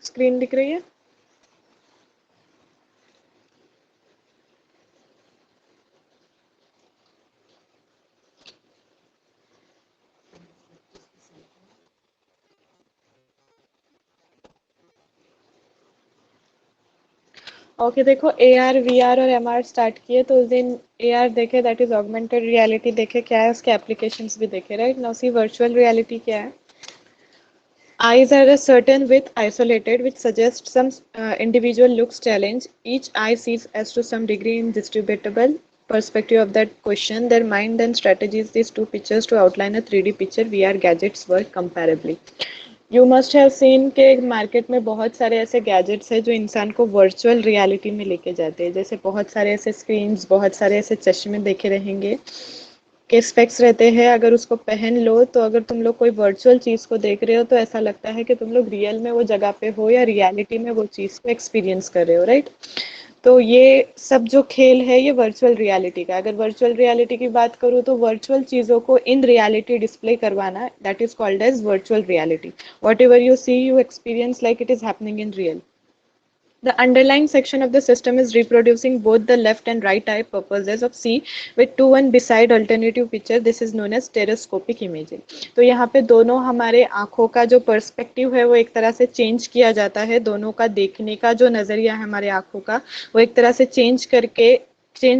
Screen दिख रही है? ओके देखो, ए आर वी आर और एम आर स्टार्ट किए तो उस दिन ए आर देखे, दैट इज ऑगमेंटेड रियलिटी देखे, क्या है उसके एप्लीकेशंस भी देखे, right? Now see virtual reality क्या है? Eyes are a certain width isolated, which suggests some individual looks challenge. Each eye sees as to some degree in distributable perspective of that question. Their mind then strategies these two pictures to outline a 3D picture. VR gadgets work comparably. You must have seen के market में बहुत सारे ऐसे gadgets हैं जो इंसान को virtual reality में लेके जाते हैं। जैसे बहुत सारे ऐसे स्क्रीन्स, बहुत सारे ऐसे चश्मे देखे रहेंगे के स्पेक्स रहते हैं, अगर उसको पहन लो तो अगर तुम लोग कोई वर्चुअल चीज को देख रहे हो तो ऐसा लगता है कि तुम लोग रियल में वो जगह पे हो या रियलिटी में वो चीज को एक्सपीरियंस कर रहे हो, राइट? तो ये सब जो खेल है ये वर्चुअल रियलिटी का। अगर वर्चुअल रियलिटी की बात करूँ तो वर्चुअल चीजों को इन रियलिटी डिस्प्ले करवाना, that is called as virtual reality. Whatever you see you experience like it is happening in real. The underlying section of the system is reproducing both the left and right eye purposes of C with two one beside alternative picture. This is known as stereoscopic imaging. तो यहाँ पे दोनों हमारे आंखों का जो perspective है वो एक तरह से चेंज किया जाता है। दोनों का देखने का जो नजरिया है हमारे आंखों का वो एक तरह से चेंज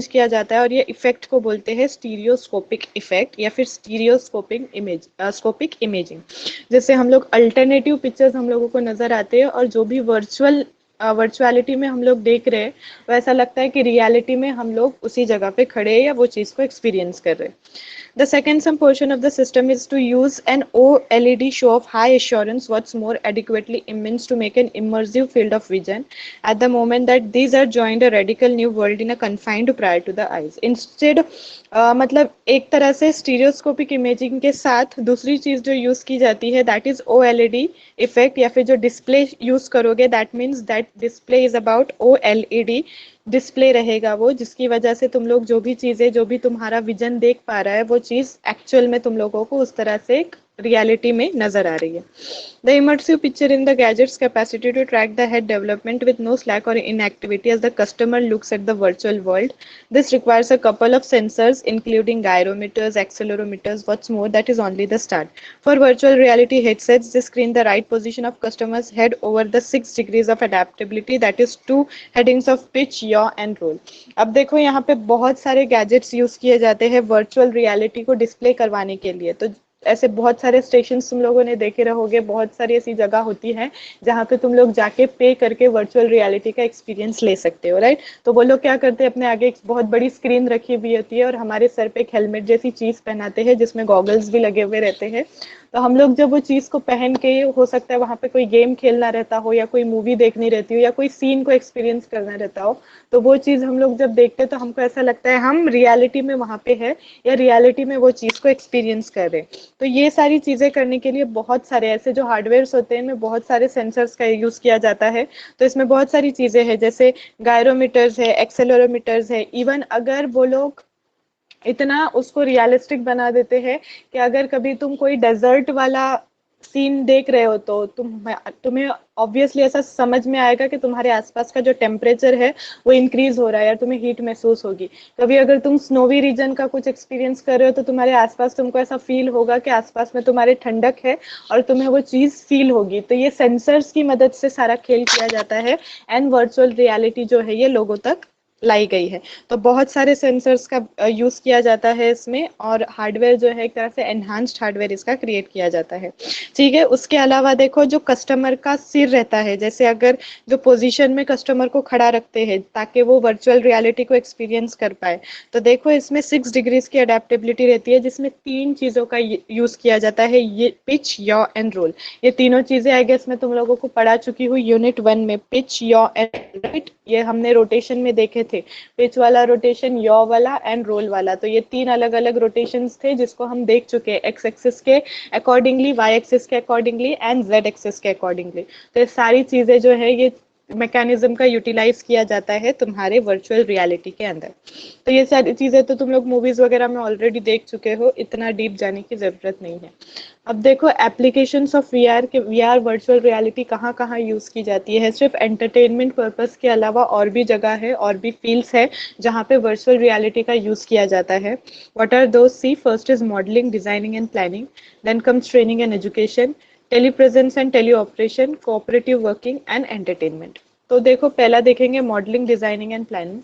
किया जाता है, और ये इफेक्ट को बोलते हैं स्टीरियोस्कोपिक इफेक्ट या फिर स्कोपिक इमेजिंग। जैसे हम लोग अल्टरनेटिव पिक्चर्स हम लोगों को नजर आते हैं, और जो भी वर्चुअलिटी में हम लोग देख रहे हैं वैसा लगता है कि रियलिटी में हम लोग उसी जगह पे खड़े हैं या वो चीज़ को एक्सपीरियंस कर रहे हैं। The second some portion of the system is to use an OLED show of high assurance, what's more adequately immense to make an immersive field of vision. At the moment that these are joined a radical new world in a confined prior to the eyes. Instead मतलब एक तरह से stereoscopic imaging के साथ दूसरी चीज जो use की जाती है दैट इज OLED इफेक्ट, या फिर जो डिस्प्ले यूज करोगे that means that display is about OLED display रहेगा वो, जिसकी वजह से तुम लोग जो भी चीजें, जो भी तुम्हारा विजन देख पा रहा है वो चीज एक्चुअल में तुम लोगों को उस तरह से रियलिटी में नजर आ रही है। The immersive picture in the gadget's capacity to track the head development with no slack or inactivity as the customer looks at the virtual world. This requires a couple of sensors including gyrometers, accelerometers, what's more that is only the start. For virtual reality headsets, they screen the right position of customer's head over the 6 degrees of adaptability, that is 2 headings of pitch, yaw and roll. अब देखो यहाँ पे बहुत सारे gadgets use किए जाते हैं virtual reality को डिस्प्ले करवाने के लिए। तो ऐसे बहुत सारे स्टेशन तुम लोगों ने देखे रहोगे, बहुत सारी ऐसी जगह होती है जहाँ पे तुम लोग जाके पे करके वर्चुअल रियलिटी का एक्सपीरियंस ले सकते हो, राइट? तो वो लोग क्या करते हैं, अपने आगे एक बहुत बड़ी स्क्रीन रखी हुई होती है और हमारे सर पे एक हेलमेट जैसी चीज पहनाते हैं जिसमें गॉगल्स भी लगे हुए रहते हैं। तो हम लोग जब वो चीज को पहन के, हो सकता है वहां पे कोई गेम खेलना रहता हो या कोई मूवी देखनी रहती हो या कोई सीन को एक्सपीरियंस करना रहता हो, तो वो चीज हम लोग जब देखते हैं तो हमको ऐसा लगता है हम रियलिटी में वहां पे है या रियलिटी में वो चीज को एक्सपीरियंस कर रहे हैं। तो ये सारी चीजें करने के लिए बहुत सारे ऐसे जो हार्डवेयर होते हैं इनमें बहुत सारे सेंसर्स का यूज किया जाता है। तो इसमें बहुत सारी चीजें हैं, जैसे गायरोमीटर्स है, एक्सेलरोमीटर्स है। इवन अगर वो लोग इतना उसको रियलिस्टिक बना देते हैं कि अगर कभी तुम कोई डेजर्ट वाला सीन देख रहे हो तो तुम्हें ऑब्वियसली ऐसा समझ में आएगा कि तुम्हारे आसपास का जो टेम्परेचर है वो इंक्रीज हो रहा है या तुम्हें हीट महसूस होगी। कभी अगर तुम स्नोवी रीजन का कुछ एक्सपीरियंस कर रहे हो तो तुम्हारे आसपास तुमको ऐसा फील होगा कि आसपास में तुम्हारे ठंडक है और तुम्हें वो चीज फील होगी। तो ये सेंसर्स की मदद से सारा खेल किया जाता है एंड वर्चुअल रियलिटी जो है ये लोगों तक लाई गई है। तो बहुत सारे सेंसर्स का यूज किया जाता है इसमें, और हार्डवेयर जो है एक तरह से एनहांस्ड हार्डवेयर इसका क्रिएट किया जाता है। ठीक है, उसके अलावा देखो जो कस्टमर का सिर रहता है, जैसे अगर जो पोजीशन में कस्टमर को खड़ा रखते हैं ताकि वो वर्चुअल रियलिटी को एक्सपीरियंस कर पाए, तो देखो इसमें 6 डिग्रीज की अडेप्टेबिलिटी रहती है जिसमें 3 चीजों का यूज किया जाता है, ये पिच, यॉ एंड रोल। ये तीनों चीजें आई गेस मैं तुम लोगों को पढ़ा चुकी हूँ यूनिट 1 में, पिच, यॉ एंड राइट। ये हमने रोटेशन में देखे थे, पिच वाला रोटेशन, यॉ वाला एंड रोल वाला। तो ये 3 अलग अलग रोटेशंस थे जिसको हम देख चुके हैं, एक्स एक्सिस के अकॉर्डिंगली, वाई एक्सिस के अकॉर्डिंगली एंड जेड एक्सिस के अकॉर्डिंगली। तो ये सारी चीजें जो है ये मैकेनिज्म का यूटिलाइज किया जाता है तुम्हारे वर्चुअल रियलिटी के अंदर। तो ये सारी चीजें तो तुम लोग मूवीज वगैरह में ऑलरेडी देख चुके हो, इतना डीप जाने की जरूरत नहीं है। अब देखो एप्लीकेशंस ऑफ वीआर के, वीआर वर्चुअल रियलिटी कहाँ कहाँ यूज की जाती है। सिर्फ एंटरटेनमेंट पर्पस के अलावा और भी जगह है, और भी फील्ड्स है जहाँ पे वर्चुअल रियलिटी का यूज किया जाता है। What are those? See, first is modelling, designing and planning, then comes training and education, telepresence and teleoperation, cooperative working and entertainment. तो देखो पहला देखेंगे modelling, designing and planning.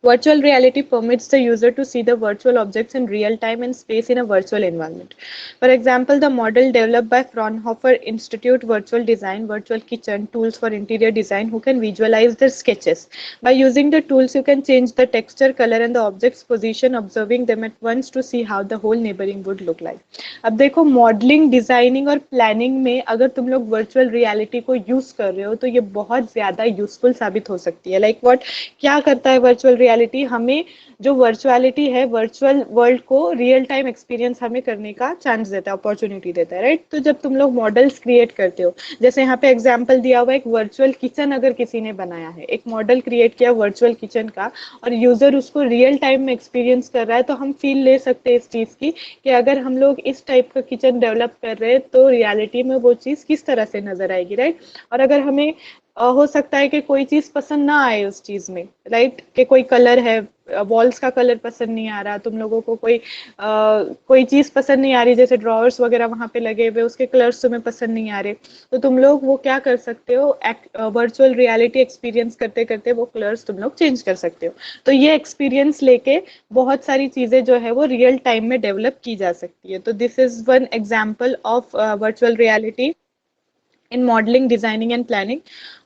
Virtual reality permits the user to see the virtual objects in real time and space in a virtual environment. For example, the model developed by Fraunhofer Institute Virtual Design, Virtual Kitchen, tools for interior design, who can visualize their sketches. By using the tools, you can change the texture, color and the object's position, observing them at once to see how the whole neighboring would look like. अब देखो modelling, designing और planning में अगर तुम लोग virtual reality को use कर रहे हो तो ये बहुत ज्यादा यूजफुल साबित हो सकती है। Like what? क्या करता है वर्चुअल रियलिटी? हमें जो वर्चुअलिटी है, वर्चुअल वर्ल्ड को रियल टाइम एक्सपीरियंस हमें करने का चांस देता है, अपॉर्चुनिटी देता है, राइट? तो जब तुम लोग मॉडल्स क्रिएट करते हो, जैसे यहाँ पे एग्जांपल दिया हुआ है, एक वर्चुअल किचन अगर किसी ने बनाया है, एक मॉडल क्रिएट किया वर्चुअल किचन का, और यूजर उसको रियल टाइम में एक्सपीरियंस कर रहा है, तो हम फील ले सकते हैं इस चीज की कि अगर हम लोग इस टाइप का किचन डेवलप कर रहे हैं तो रियलिटी में वो चीज किस तरह से नजर आएगी, राइट? और अगर हमें हो सकता है कि कोई चीज पसंद ना आए उस चीज में, राइट? कि कोई कलर है, वॉल्स का कलर पसंद नहीं आ रहा, तुम लोगों को कोई चीज पसंद नहीं आ रही, जैसे ड्रॉवर्स वगैरह वहां पे लगे हुए, उसके कलर्स तुम्हें पसंद नहीं आ रहे, तो तुम लोग वो क्या कर सकते हो, वर्चुअल रियलिटी एक्सपीरियंस करते करते वो कलर्स तुम लोग चेंज कर सकते हो। तो ये एक्सपीरियंस लेके बहुत सारी चीजें जो है वो रियल टाइम में डेवलप की जा सकती है। तो this is one example of virtual reality in modelling, designing and planning.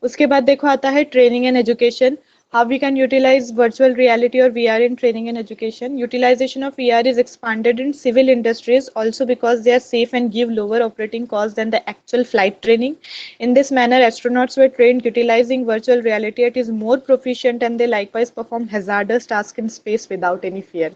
उसके बाद देखो आता है training and education. How we can utilize virtual reality or VR in training and education. Utilization of VR is expanded in civil industries also because they are safe and give lower operating costs than the actual flight training. In this manner, astronauts were trained utilizing virtual reality. It is more proficient and they likewise perform hazardous tasks in space without any fear.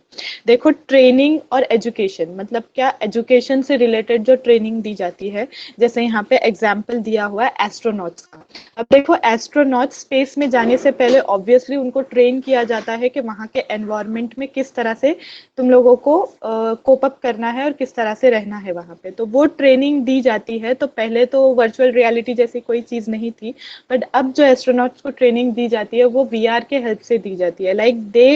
देखो training और education मतलब क्या, education से related जो training दी जाती है, जैसे यहाँ पे एग्जाम्पल दिया हुआ है एस्ट्रोनॉट्स का। अब देखो एस्ट्रोनॉट स्पेस में जाने से पहले ऑब्वियसली उनको ट्रेन किया जाता है कि वहाँ के एनवायरनमेंट में किस तरह से तुम लोगों को कोप अप करना है और किस तरह से रहना है वहाँ पे, तो वो ट्रेनिंग दी जाती है। तो पहले तो वर्चुअल रियलिटी जैसी कोई चीज नहीं थी, बट अब जो एस्ट्रोनॉट्स को ट्रेनिंग दी जाती है वो वीआर के हेल्प से दी जाती है। Like they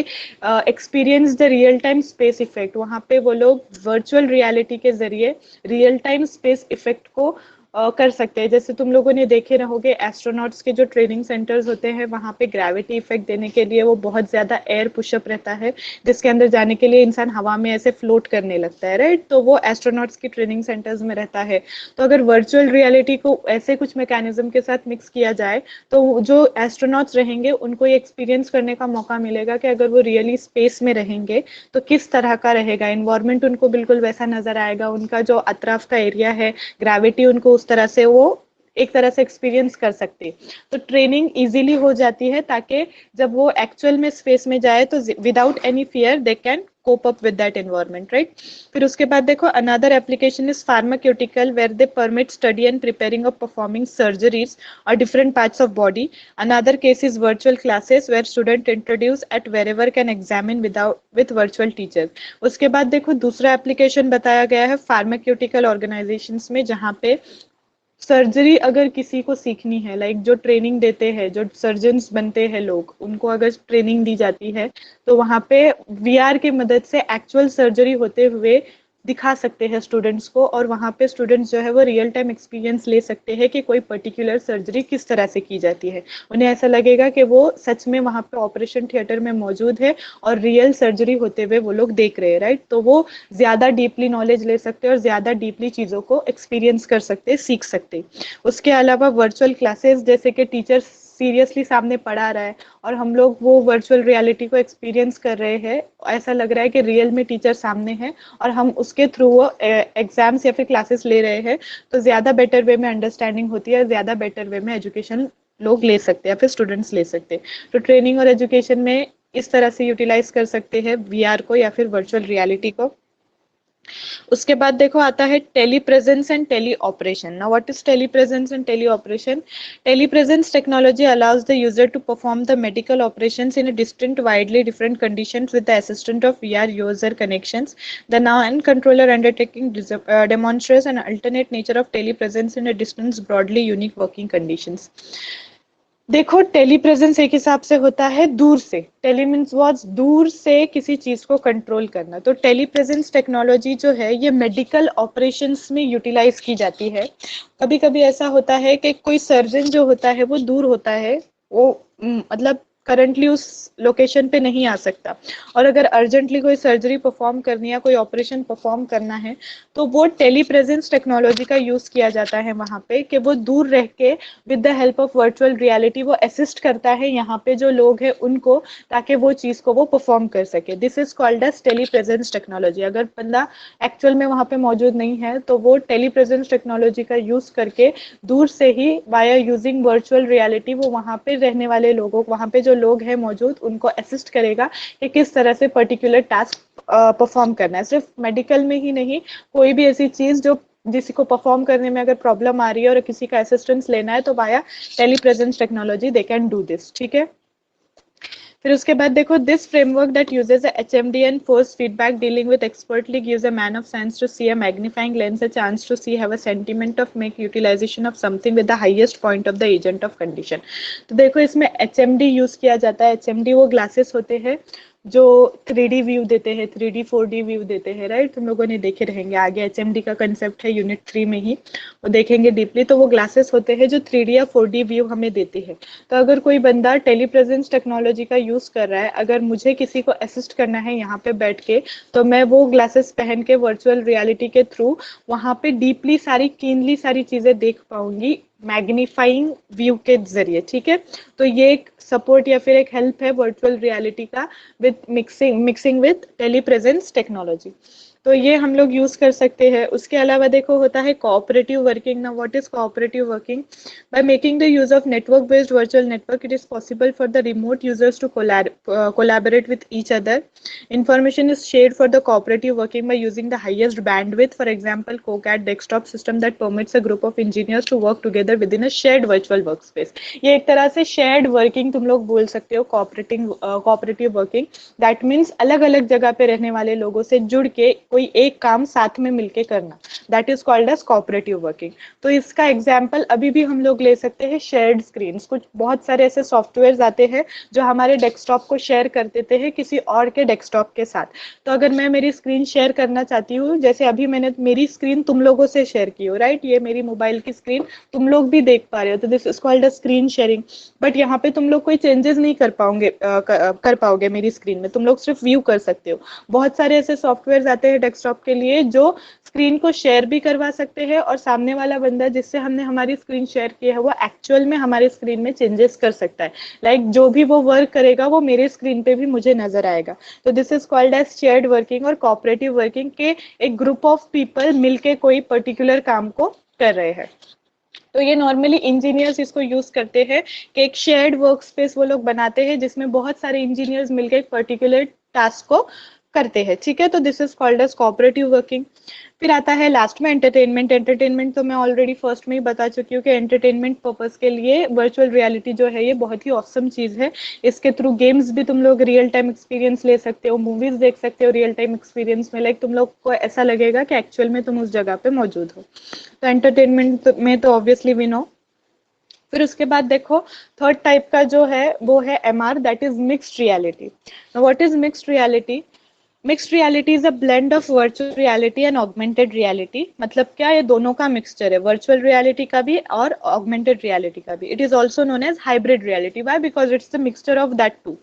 experience the real time space effect. वहाँ पे वो लोग वर्चुअल रियलिटी के जरिए रियल टाइम स्पेस इफेक्ट को कर सकते हैं। जैसे तुम लोगों ने देखे रहोगे एस्ट्रोनॉट्स के जो ट्रेनिंग सेंटर्स होते हैं वहाँ पे ग्रेविटी इफेक्ट देने के लिए वो बहुत ज्यादा एयर पुशअप रहता है, जिसके अंदर जाने के लिए इंसान हवा में ऐसे फ्लोट करने लगता है, राइट? तो वो एस्ट्रोनॉट्स की ट्रेनिंग सेंटर्स में रहता है। तो अगर वर्चुअल रियलिटी को ऐसे कुछ मैकेनिज्म के साथ मिक्स किया जाए तो जो एस्ट्रोनॉट्स रहेंगे उनको ये एक्सपीरियंस करने का मौका मिलेगा कि अगर वो रियली स्पेस में रहेंगे तो किस तरह का रहेगा एनवायरनमेंट, उनको बिल्कुल वैसा नजर आएगा, उनका जो अतराफ का एरिया है, ग्रेविटी उनको उस तरह से वो एक तरह से एक्सपीरियंस कर सकते। तो ट्रेनिंग इजीली हो जाती है ताकि जब वो एक्चुअल में स्पेस में जाए तो without any fear they can cope up with that environment, right? फिर उसके बाद देखो another application is pharmaceutical where they permit study and preparing of performing surgeries or different parts of body. Another case is virtual classes where student introduce at wherever can examine without with virtual teachers. उसके बाद देखो दूसरा application बताया गया है pharmaceutical organisations में, जहाँ पे सर्जरी अगर किसी को सीखनी है, लाइक जो ट्रेनिंग देते हैं, जो सर्जन्स बनते हैं लोग, उनको अगर ट्रेनिंग दी जाती है तो वहाँ पे वीआर की मदद से एक्चुअल सर्जरी होते हुए दिखा सकते हैं स्टूडेंट्स को, और वहाँ पे स्टूडेंट्स जो है वो रियल टाइम एक्सपीरियंस ले सकते हैं कि कोई पर्टिकुलर सर्जरी किस तरह से की जाती है। उन्हें ऐसा लगेगा कि वो सच में वहाँ पे ऑपरेशन थिएटर में मौजूद है और रियल सर्जरी होते हुए वो लोग देख रहे हैं, राइट? तो वो ज्यादा डीपली नॉलेज ले सकते हैं और ज्यादा डीपली चीजों को एक्सपीरियंस कर सकते हैं, सीख सकते हैं। उसके अलावा वर्चुअल क्लासेस, जैसे कि टीचर सीरियसली सामने पढ़ा रहा है और हम लोग वो वर्चुअल रियलिटी को एक्सपीरियंस कर रहे हैं, ऐसा लग रहा है कि रियल में टीचर सामने है और हम उसके थ्रू वो एग्जाम्स या फिर क्लासेस ले रहे हैं, तो ज्यादा बेटर वे में अंडरस्टैंडिंग होती है, ज्यादा बेटर वे में एजुकेशन लोग ले सकते हैं, फिर स्टूडेंट्स ले सकते हैं। तो ट्रेनिंग और एजुकेशन में इस तरह से यूटिलाइज कर सकते हैं वीआर को या फिर वर्चुअल रियलिटी को। उसके बाद देखो आता है telepresence and teleoperation. Now what is telepresence and teleoperation? Telepresence technology allows the user to perform the medical operations in a distinct widely different conditions with the assistance of VR user connections. The non-controller undertaking demonstrates an alternate nature of telepresence in a distance broadly unique working conditions. देखो tele presence एक हिसाब से होता है दूर से. Tele means was दूर से किसी चीज को कंट्रोल करना. तो टेली प्रेजेंस टेक्नोलॉजी जो है ये मेडिकल ऑपरेशंस में यूटिलाइज की जाती है. कभी कभी ऐसा होता है कि कोई सर्जन जो होता है वो दूर होता है, वो मतलब करंटली उस लोकेशन पे नहीं आ सकता, और अगर अर्जेंटली कोई सर्जरी परफॉर्म करनी है, कोई ऑपरेशन परफॉर्म करना है, तो वो टेली प्रेजेंस टेक्नोलॉजी का यूज किया जाता है वहां पे, कि वो दूर रह के with the help of virtual reality वो असिस्ट करता है यहाँ पे जो लोग हैं उनको, ताकि वो चीज को वो परफॉर्म कर सके. This is called as telepresence technology. अगर बंदा एक्चुअल में वहां पे मौजूद नहीं है तो वो टेली प्रेजेंस टेक्नोलॉजी का यूज करके दूर से ही वाया यूजिंग वर्चुअल रियलिटी वो वहां पे रहने वाले लोगों, वहां पे जो लोग हैं मौजूद, उनको असिस्ट करेगा कि किस तरह से पर्टिकुलर टास्क परफॉर्म करना है. सिर्फ मेडिकल में ही नहीं, कोई भी ऐसी चीज जो जिसी को परफॉर्म करने में अगर प्रॉब्लम आ रही है और किसी का असिस्टेंस लेना है तो via telepresence technology they can do this. ठीक है. फिर उसके बाद देखो this framework that uses HMD and force feedback dealing with expertly gives a man of science to see a magnifying lens a chance to see have a sentiment of make utilization of something with the highest point of the agent of condition. तो देखो इसमें HMD use किया जाता है. HMD वो glasses होते हैं जो 3D व्यू देते हैं, 3D 4D व्यू देते हैं, राइट. तुम लोगों ने देखे रहेंगे, आगे HMD का कंसेप्ट है यूनिट 3 में ही, वो देखेंगे डीपली. तो वो ग्लासेस होते हैं जो 3D या 4D व्यू हमें देती है. तो अगर कोई बंदा टेली प्रेजेंस टेक्नोलॉजी का यूज कर रहा है, अगर मुझे किसी को असिस्ट करना है यहाँ पे बैठ के, तो मैं वो ग्लासेस पहन के वर्चुअल रियलिटी के थ्रू वहां पे डीपली सारी कीनली सारी चीजें देख पाऊंगी मैग्नीफाइंग व्यू के जरिए. ठीक है. तो ये एक सपोर्ट या फिर एक हेल्प है वर्चुअल रियलिटी का with mixing with telepresence technology. तो ये हम लोग यूज कर सकते हैं. उसके अलावा देखो होता है कोऑपरेटिव वर्किंग. ना what is cooperative working? By making the use of network-based virtual network, it is possible for the remote users to collaborate with each other. Information is shared for the cooperative working by using the highest bandwidth. For example, CoCAD desktop system that permits a group of engineers to work together within a shared virtual workspace. ये एक तरह से shared working तुम लोग बोल सकते हो, cooperative working. That means अलग अलग जगह पे रहने वाले लोगों से जुड़ के कोई एक काम साथ में मिलके करना. That is called as cooperative working. तो इसका एग्जाम्पल अभी भी हम लोग ले सकते हैं शेयर्ड स्क्रीन. कुछ बहुत सारे ऐसे सॉफ्टवेयर आते हैं जो हमारे डेस्कटॉप को शेयर कर देते हैं किसी और के डेस्कटॉप के साथ. तो अगर मैं मेरी स्क्रीन शेयर करना चाहती हूँ, जैसे अभी मैंने मेरी स्क्रीन तुम लोगों से शेयर की हो, राइट, ये मेरी मोबाइल की स्क्रीन तुम लोग भी देख पा रहे हो, तो this is called a screen sharing. But यहाँ पे तुम लोग कोई चेंजेस नहीं कर पाओगे मेरी स्क्रीन में, तुम लोग सिर्फ व्यू कर सकते हो. बहुत सारे ऐसे सॉफ्टवेयर आते हैं डेस्कटॉप के लिए जो स्क्रीन को शेयर भी करवा सकते हैं, और सामने वाला बंदा जिससे हमने हमारी स्क्रीन शेयर की है वो एक्चुअल में हमारी स्क्रीन में चेंजेस कर सकता है. लाइक जो भी वो वर्क करेगा वो मेरे स्क्रीन पे भी मुझे नजर आएगा. तो this is called as shared working और कोऑपरेटिव वर्किंग, के एक ग्रुप ऑफ पीपल मिलके कोई पर्टिकुलर काम को कर रहे हैं. तो ये नॉर्मली इंजीनियर्स इसको यूज करते हैं कि एक शेयर्ड वर्क स्पेस वो लोग बनाते हैं जिसमें बहुत सारे इंजीनियर्स मिलकर एक पर्टिकुलर टास्क को करते हैं. ठीक है. तो this is called as cooperative working. फिर आता है लास्ट में एंटरटेनमेंट. एंटरटेनमेंट तो मैं ऑलरेडी फर्स्ट में ही बता चुकी हूँ कि एंटरटेनमेंट पर्पस के लिए वर्चुअल रियलिटी जो है ये बहुत ही ऑसम चीज है. इसके थ्रू गेम्स भी तुम लोग रियल टाइम एक्सपीरियंस ले सकते हो, मूवीज देख सकते हो रियल टाइम एक्सपीरियंस में. लाइक तुम लोग को ऐसा लगेगा कि एक्चुअल में तुम उस जगह पे मौजूद हो. तो एंटरटेनमेंट में तो ऑब्वियसली वी नो. फिर उसके बाद देखो थर्ड टाइप का जो है वो है MR, that is mixed reality. What is mixed reality? Mixed reality is a blend of virtual reality and augmented reality. मतलब क्या, ये दोनों का मिक्सचर है, वर्चुअल रियलिटी का भी और ऑगमेंटेड रियलिटी का भी. It is also known as hybrid reality. Why? Because it's the mixture of that two.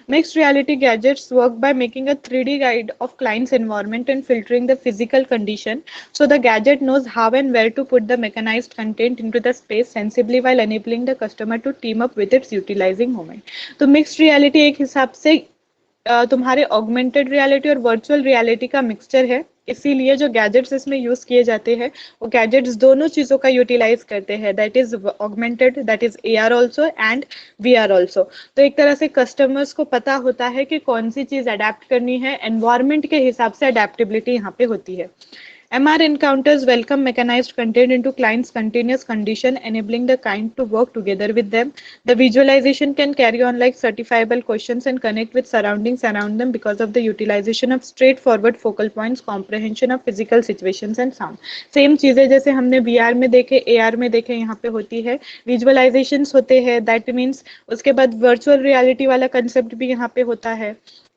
Mixed reality gadgets work by making a 3D guide of client's environment and filtering the physical condition, so the gadget knows how and where to put the mechanized content into the space sensibly while enabling the customer to team up with its utilizing moment. तो mixed reality एक हिसाब से तुम्हारे augmented reality और virtual reality का mixture है, इसीलिए जो गैजेट्स इसमें यूज किए जाते हैं वो गैजेट्स दोनों चीजों का यूटिलाइज करते हैं, that is augmented, that is AR also and VR also. तो एक तरह से कस्टमर्स को पता होता है कि कौन सी चीज अडेप्ट करनी है, एनवायरमेंट के हिसाब से अडेप्टेबिलिटी यहाँ पे होती है। MR encounters welcome mechanized content into client's continuous condition, enabling the client to work together with them. The visualization can carry on like certifiable questions and connect with surroundings around them because of the utilization of straightforward focal points, comprehension of physical situations and sound. Same चीजें जैसे हमने VR में देखे, AR में देखे, यहाँ पे होती है। Visualizations होते हैं, that means उसके बाद virtual reality वाला concept भी यहाँ पे होता है।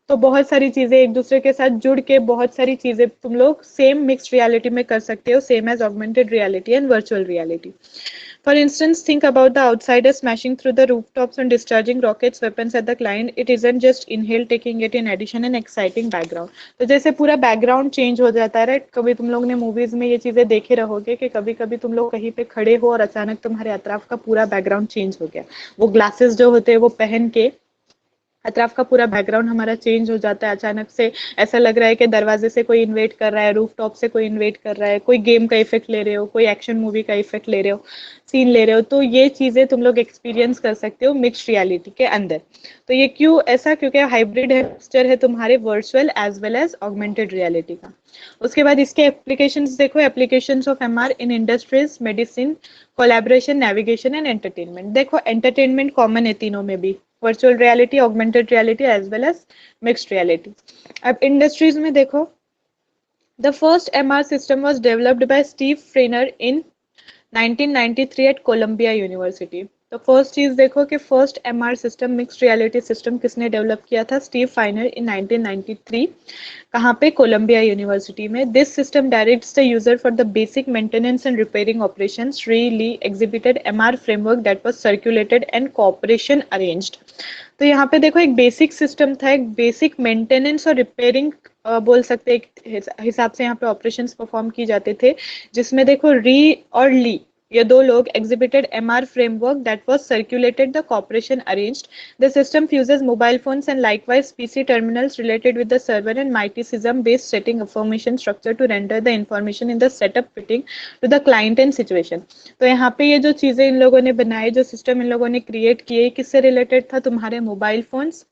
तो बहुत सारी चीजें एक दूसरे के साथ जुड़ के बहुत सारी चीजें तुम लोग सेम मिक्स्ड रियलिटी में कर सकते हो, same as augmented reality and virtual reality. For instance, think about the outsider smashing through the rooftops and discharging rockets weapons at the client. It isn't just inhale taking it in addition an exciting background. तो जैसे पूरा background change हो जाता है, right? कभी तुम लोग ने मूवीज में ये चीजें देखे रहोगे कि कभी कभी तुम लोग कहीं पे खड़े हो और अचानक तुम्हारे अतराफ का पूरा बैकग्राउंड चेंज हो गया। वो ग्लासेस जो होते हैं वो पहन के अतराफ का पूरा बैकग्राउंड हमारा चेंज हो जाता है, अचानक से ऐसा लग रहा है कि दरवाजे से कोई इन्वेट कर रहा है, रूफ टॉप से कोई इन्वेट कर रहा है, कोई गेम का इफेक्ट ले रहे हो, कोई एक्शन मूवी का इफेक्ट ले रहे हो, सीन ले रहे हो। तो ये चीजें तुम लोग एक्सपीरियंस कर सकते हो मिक्स्ड रियलिटी के अंदर। तो ये क्यों ऐसा? क्योंकि हाइब्रिड मिक्सचर है तुम्हारे virtual as well as augmented reality का। उसके बाद इसके एप्लीकेशंस देखो, applications of MR in industries, medicine, collaboration, navigation and entertainment. देखो एंटरटेनमेंट कॉमन है तीनों में भी, virtual reality, augmented reality as well as mixed reality. अब इंडस्ट्रीज में देखो, the first MR system was developed by Steve Feiner in 1993 at Columbia University. तो first चीज देखो कि first MR system, mixed reality system किसने डेवलप किया था? Steve Feiner in 1993। कहाँ पे? कोलंबिया यूनिवर्सिटी में। This system directs the user for the basic maintenance and repairing operation. Shri Lee exhibited MR framework that was circulated and cooperation arranged. तो यहाँ पे देखो एक बेसिक सिस्टम था, एक बेसिक मेंटेनेंस और रिपेयरिंग बोल सकते हैं, एक हिसाब से यहाँ पे ऑपरेशंस परफॉर्म की जाते थे, जिसमें देखो री और ली ये दो लोग exhibited MR framework that was circulated, the cooperation arranged. The system fuses mobile phones and likewise PC terminals related with the server and myticism based setting information structure to render the information in the setup fitting to the client and situation. तो यहाँ पे ये जो चीजें इन लोगों ने बनाए, जो सिस्टम इन लोगों ने क्रिएट किए, किससे रिलेटेड था? तुम्हारे mobile phones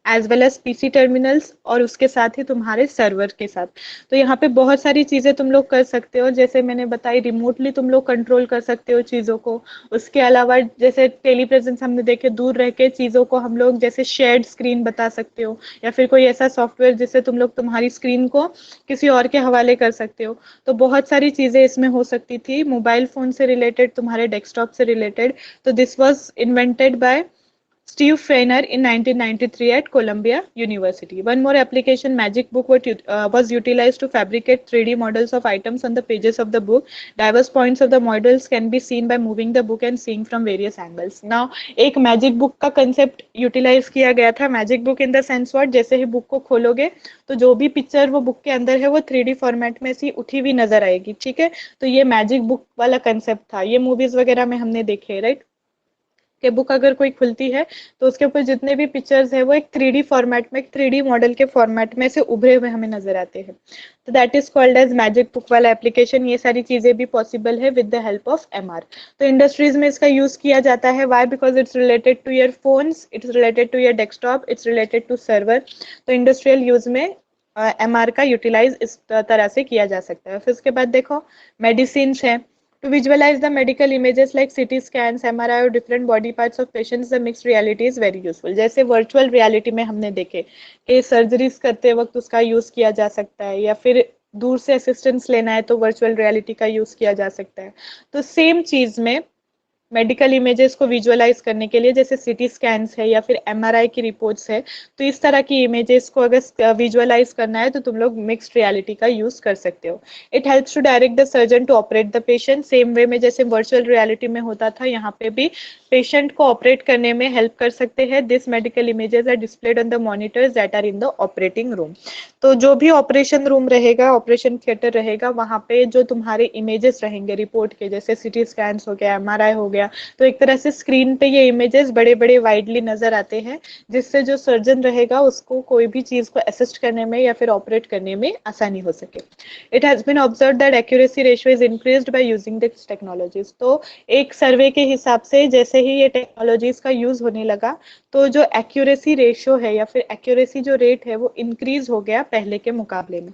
as well as PC terminals और उसके साथ ही तुम्हारे सर्वर के साथ। तो यहाँ पे बहुत सारी चीजें तुम लोग कर सकते हो, जैसे मैंने बताई रिमोटली तुम लोग कंट्रोल कर सकते हो चीजों को। उसके अलावा जैसे टेली प्रेजेंस हमने देखे, दूर रह के चीजों को हम लोग जैसे शेयर्ड स्क्रीन बता सकते हो, या फिर कोई ऐसा सॉफ्टवेयर जिससे तुम लोग तुम्हारी स्क्रीन को किसी और के हवाले कर सकते हो। तो बहुत सारी चीजें इसमें हो सकती थी, मोबाइल फोन से रिलेटेड, तुम्हारे डेस्कटॉप से रिलेटेड। तो this was invented by Steve Feiner in 1993 at Columbia University. One more application, Magic Book, was utilized to fabricate 3D models of items on the pages of the book. Diverse points of the models can be seen by moving the book and seeing from various angles. Now, एक Magic Book का concept utilize किया गया था। Magic Book in the sense what? जैसे ही book को खोलोगे तो जो भी पिक्चर वो बुक के अंदर है वो 3D फॉर्मेट में सी उठी हुई नजर आएगी, ठीक है? तो ये मैजिक बुक वाला कंसेप्ट था, ये मूवीज वगैरह में हमने देखे, राइट? कि बुक अगर कोई खुलती है तो उसके ऊपर जितने भी पिक्चर्स है वो एक 3D फॉर्मेट में, एक 3D मॉडल के फॉर्मेट में से उभरे हुए हमें नजर आते हैं। तो that is called as magic book वाला एप्लीकेशन। ये सारी चीजें भी पॉसिबल है with the help of MR. तो इंडस्ट्रीज में इसका यूज किया जाता है, why? Because it's related to your phones, it's related to your desktop, it's related to server. तो इंडस्ट्रियल यूज में एमआर का यूटिलाइज इस तरह से किया जा सकता है। फिर उसके बाद देखो मेडिसिन है। To visualize the medical images like CT scans, MRI और different body parts of patients, the mixed reality is very useful. जैसे virtual reality में हमने देखे कि सर्जरीज करते वक्त उसका यूज किया जा सकता है, या फिर दूर से असिस्टेंस लेना है तो वर्चुअल रियलिटी का यूज किया जा सकता है। तो सेम चीज में मेडिकल इमेजेस को विजुअलाइज करने के लिए, जैसे सीटी स्कैन्स है या फिर एमआरआई की रिपोर्ट्स है, तो इस तरह की इमेजेस को अगर विजुअलाइज करना है तो तुम लोग मिक्स्ड रियलिटी का यूज कर सकते हो। It helps to direct the surgeon to operate the patient. Same way में जैसे वर्चुअल रियलिटी में होता था, यहाँ पे भी पेशेंट को ऑपरेट करने में हेल्प कर सकते हैं। This medical images are displayed on the monitors that are in the operating room. तो जो भी ऑपरेशन रूम रहेगा, ऑपरेशन थिएटर रहेगा, वहां पे जो तुम्हारे इमेजेस रहेंगे रिपोर्ट के, जैसे सीटी स्कैन्स हो गया, एमआरआई हो गया, गया, तो एक तरह से स्क्रीन पे ये इमेजेस बड़े बड़े वाइडली नजर आते हैं, जिससे जो सर्जन रहेगा उसको कोई भी चीज को असिस्ट करने में या फिर ऑपरेट करने में आसानी हो सके। It has been observe that accuracy ratio is increased by using this technologies. तो एक सर्वे के हिसाब से जैसे ही ये टेक्नोलॉजीज का यूज होने लगा, तो जो एक्यूरेसी रेशियो है या फिर एक्यूरेसी जो रेट है वो इंक्रीज हो गया पहले के मुकाबले में।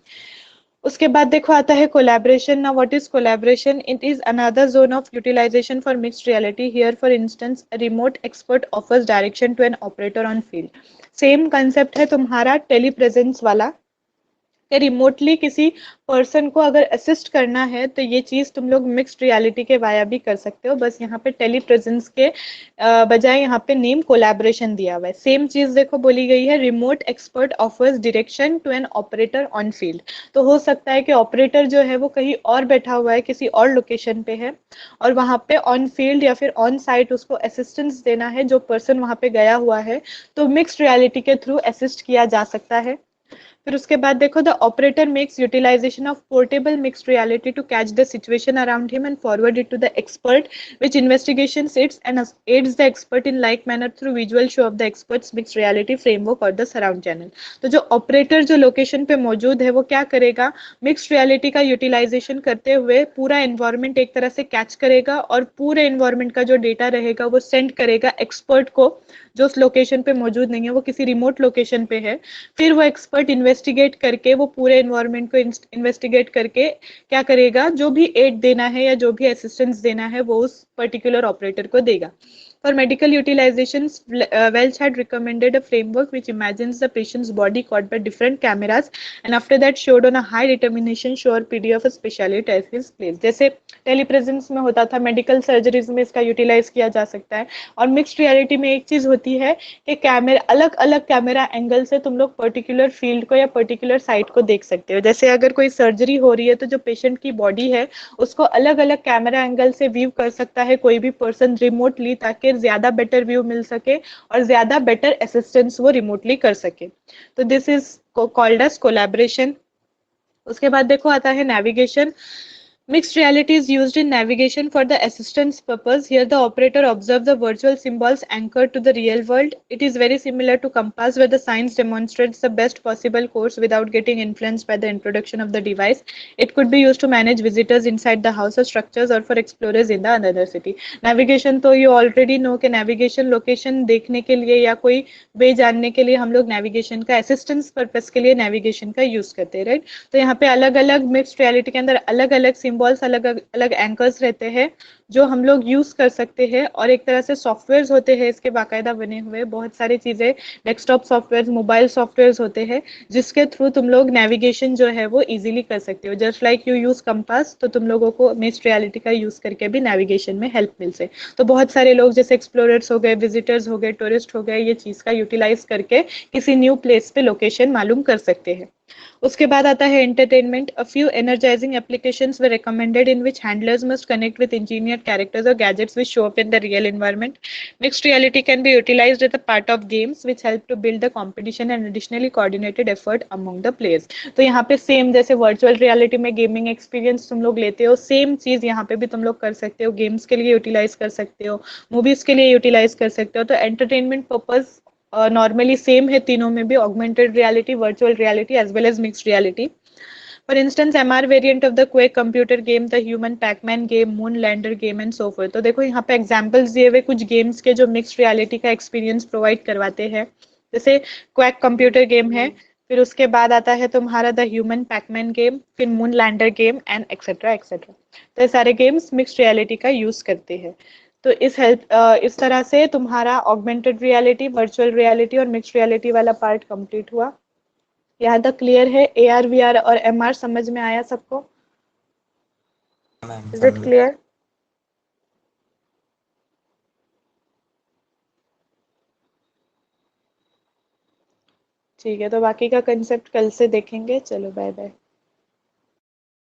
उसके बाद देखो आता है कोलैबोरेशन। ना what is collaboration? It is another zone of utilization for mixed reality. Here for instance remote expert offers direction to an operator on field. Same concept है तुम्हारा टेली प्रेजेंस वाला, कि रिमोटली किसी पर्सन को अगर assist करना है तो ये चीज तुम लोग मिक्स्ड रियलिटी के वाया भी कर सकते हो, बस यहाँ पे टेली प्रेजेंस के बजाय यहाँ पे नेम कोलैबोरेशन दिया हुआ है। सेम चीज देखो बोली गई है, remote expert offers direction to an operator on field. तो हो सकता है कि ऑपरेटर जो है वो कहीं और बैठा हुआ है, किसी और लोकेशन पे है, और वहां पे ऑन फील्ड या फिर ऑन साइट उसको असिस्टेंस देना है जो पर्सन वहां पे गया हुआ है, तो मिक्स्ड रियलिटी के थ्रू असिस्ट किया जा सकता है। फिर उसके बाद देखो, the operator makes utilization of portable mixed reality to catch the situation around him and forward it to the expert which investigation sits and aids the expert in like manner through visual show of the experts mixed reality framework और the surround channel. तो जो operator जो location पे मौजूद है वो क्या करेगा, मिक्स्ड रियलिटी का यूटिलाइजेशन करते हुए पूरा एनवायरमेंट एक तरह से कैच करेगा और पूरे एनवायरमेंट का जो डेटा रहेगा वो सेंड करेगा एक्सपर्ट को, जो उस लोकेशन पे मौजूद नहीं है, वो किसी रिमोट लोकेशन पे है। फिर वो एक्सपर्ट इन्वेस्टिगेट करके, वो पूरे एनवायरनमेंट को इन्वेस्टिगेट करके क्या करेगा, जो भी एड देना है या जो भी असिस्टेंस देना है वो उस पर्टिकुलर ऑपरेटर को देगा। For medical utilizations, Welch had recommended a framework which imagines the patient's body caught by different cameras and after that showed on a high determination show or PD of a specialty at his place। जैसे telepresence में होता था, medical surgeries में इसका utilise किया जा सकता है। और मिक्स्ड रियलिटी में एक चीज होती है कि कैमरा, अलग अलग कैमरा एंगल से तुम लोग पर्टिकुलर फील्ड को या पर्टिकुलर साइट को देख सकते हो। जैसे अगर कोई सर्जरी हो रही है तो जो पेशेंट की बॉडी है उसको अलग अलग कैमरा एंगल से व्यू कर सकता है कोई भी पर्सन रिमोटली, ताकि ज्यादा बेटर व्यू मिल सके और ज्यादा बेटर असिस्टेंस वो रिमोटली कर सके। तो this is called as collaboration. उसके बाद देखो आता है navigation. Mixed reality is used in navigation for the assistance purpose. Here the operator observes the virtual symbols anchored to the real world. It is very similar to compass where the science demonstrates the best possible course without getting influenced by the introduction of the device. It could be used to manage visitors inside the house or structures or for explorers in the another city. Navigation तो you already know कि navigation location देखने के लिए या कोई वे जानने के लिए हम लोग navigation का assistance purpose के लिए navigation का use करते हैं, right? तो यहाँ पे अलग अलग मिक्स्ड रियलिटी के अंदर अलग अलग सिंबल्स, अलग अलग एंकर्स रहते हैं जो हम लोग यूज कर सकते हैं, और एक तरह से सॉफ्टवेयर्स होते हैं इसके बाकायदा बने हुए बहुत सारी चीजें, डेस्कटॉप सॉफ्टवेयर, मोबाइल सॉफ्टवेयर्स होते हैं जिसके थ्रू तुम लोग नेविगेशन जो है वो इजीली कर सकते हो। Just like you use compass, तो तुम लोगों को मिक्स्ड रियलिटी का यूज करके भी नेविगेशन में हेल्प मिल से। तो बहुत सारे लोग जैसे एक्सप्लोरर्स हो गए, विजिटर्स हो गए, टूरिस्ट हो गए, ये चीज का यूटिलाइज करके किसी न्यू प्लेस पे लोकेशन मालूम कर सकते हैं। उसके बाद आता है entertainment. A few energising applications were recommended in which handlers must connect with engineered characters और gadgets which show up in the real environment. Mixed reality can be utilised as a part of games which help to build the competition and additionally coordinated effort among the players. तो यहाँ पे same जैसे virtual reality में gaming experience तुम लोग लेते हो, same चीज यहाँ पे भी तुम लोग कर सकते हो, गेम्स के लिए यूटिलाइज कर सकते हो, मूवीज के लिए यूटिलाइज कर सकते हो। तो एंटरटेनमेंट पर्पज नॉर्मली सेम है तीनों में भी, augmented reality, virtual reality as well as mixed reality. For instance, MR variant of the Quake computer game, the Human Pac-Man game, Moon Lander game and so forth। तो देखो यहाँ पे examples दिए हुए कुछ गेम्स के जो मिक्स्ड रियलिटी का एक्सपीरियंस प्रोवाइड करवाते हैं। जैसे क्वैक कंप्यूटर गेम है, फिर उसके बाद आता है तुम्हारा द ह्यूमन पैकमैन गेम, फिर moon lander game and etcetera etcetera. तो ये सारे गेम्स मिक्स्ड रियलिटी का यूज करते हैं। तो इस तरह से तुम्हारा ऑगमेंटेड रियलिटी, वर्चुअल रियलिटी और मिक्स्ड रियलिटी वाला पार्ट कंप्लीट हुआ। यहाँ तक क्लियर है? AR VR और MR समझ में आया सबको? मैम इज इट समझे। क्लियर? ठीक है, तो बाकी का कंसेप्ट कल से देखेंगे। चलो बाय बाय।